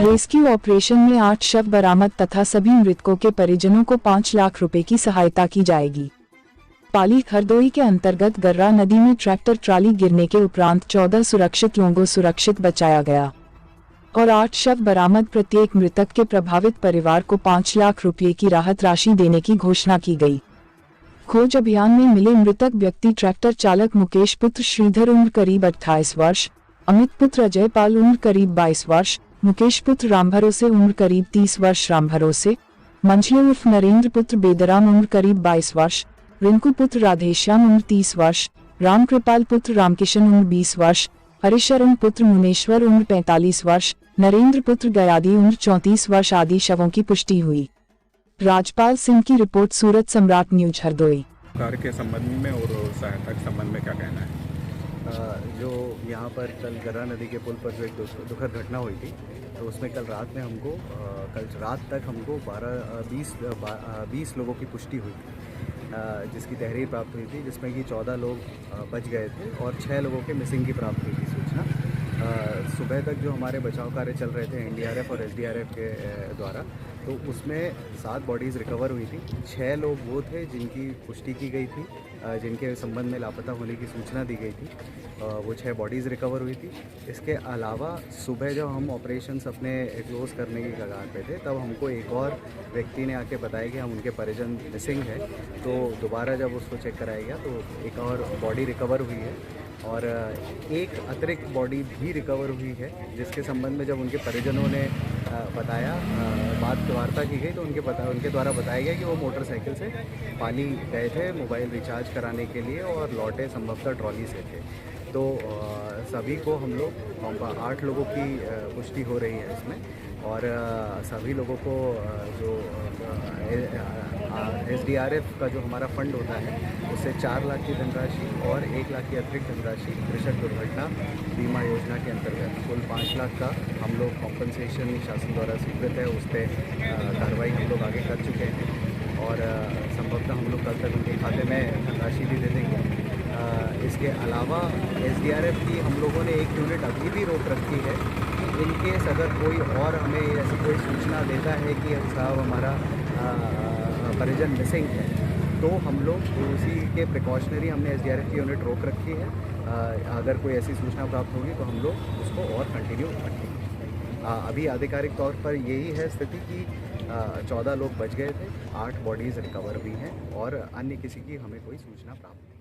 Rescue operation में 8 शव बरामद तथा सभी मृतकों के परिजनों को 5 लाख रुपए की सहायता की जाएगी। पाली हरदोई के अंतर्गत गर्रा नदी में ट्रैक्टर ट्राली गिरने के उपरांत 14 सुरक्षित लोगों सुरक्षित बचाया गया और 8 शव बरामद। प्रत्येक मृतक के प्रभावित परिवार को 5 लाख रुपए की राहत राशि देने की घोषणा की गई। खोज अभियान में मिले मृतक व्यक्ति ट्रैक्टर चालक मुकेश पुत्र श्रीधर उम्र करीब 28 वर्ष, अमित पुत्र अजय पाल उम्र करीब 22 वर्ष, मुकेश पुत्र रामभरोसे उम्र करीब 30 वर्ष रामभरोसे, मंझले उर्फ नरेंद्र पुत्र बेदराम उम्र करीब 22 वर्ष, रिंकू पुत्र राधेश्याम उम्र 30 वर्ष, राम कृपाल पुत्र रामकिशन उम्र 20 वर्ष, हरिशरण पुत्र मुनेश्वर उम्र 45 वर्ष, नरेंद्र पुत्र गयादी उम्र 34 वर्ष आदि शवों की पुष्टि हुई। राजपाल सिंह की रिपोर्ट, सूरत सम्राट न्यूज हरदोई। कार के संबंध में और सहायता के संबंध में क्या कहना है? जो यहाँ पर कल गर्रा नदी के पुल पर जो एक दुखद घटना हुई थी, तो उसमें कल रात में हमको कल रात तक हमको 20 लोगों की पुष्टि हुई थी, जिसकी तहरीर प्राप्त हुई थी, जिसमें कि 14 लोग बच गए थे और 6 लोगों के मिसिंग की प्राप्त हुई थी सूचना। सुबह तक जो हमारे बचाव कार्य चल रहे थे एनडीआरएफ और एसडीआरएफ के द्वारा, तो उसमें 7 बॉडीज़ रिकवर हुई थी। 6 लोग वो थे जिनकी पुष्टि की गई थी, जिनके संबंध में लापता होने की सूचना दी गई थी। वो 6 बॉडीज़ रिकवर हुई थी। इसके अलावा सुबह जब हम ऑपरेशंस अपने क्लोज़ करने की कगार पे थे, तब हमको एक और व्यक्ति ने आके बताया कि हम उनके परिजन मिसिंग है। तो दोबारा जब उसको चेक कराया गया तो एक और बॉडी रिकवर हुई है और एक अतिरिक्त बॉडी भी रिकवर हुई है, जिसके संबंध में जब उनके परिजनों ने बताया, वार्ता की गई, तो उनके द्वारा बताया गया कि वो मोटरसाइकिल से पाली गए थे मोबाइल रिचार्ज कराने के लिए और लौटे संभवतः ट्रॉली से थे। तो सभी को हम लोग 8 लोगों की पुष्टि हो रही है इसमें और सभी लोगों को जो एसडीआरएफ का जो हमारा फंड होता है उससे 4 लाख की धनराशि और 1 लाख की अतिरिक्त धनराशि कृषक दुर्घटना बीमा योजना के अंतर्गत कुल 5 लाख का हम लोग कॉम्पनसेशन शासन द्वारा स्वीकृत है, उस पर कार्रवाई हम लोग आगे कर चुके हैं और संभवतः हम लोग कल तक उनके खाते में धनराशि भी दे देंगे। इसके अलावा एसडीआरएफ की हम लोगों ने 1 यूनिट अभी भी रोक रखी है। इनकेस अगर कोई और हमें ऐसी कोई सूचना देता है कि साहब हमारा परिजन मिसिंग है, तो हम लोग उसी के प्रिकॉशनरी हमने एसडीआरएफ की यूनिट रोक रखी है। अगर कोई ऐसी सूचना प्राप्त होगी तो हम लोग उसको और कंटिन्यू रखेंगे। अभी आधिकारिक तौर पर यही है स्थिति कि 14 लोग बच गए थे, 8 बॉडीज़ रिकवर हुई हैं और अन्य किसी की हमें कोई सूचना प्राप्त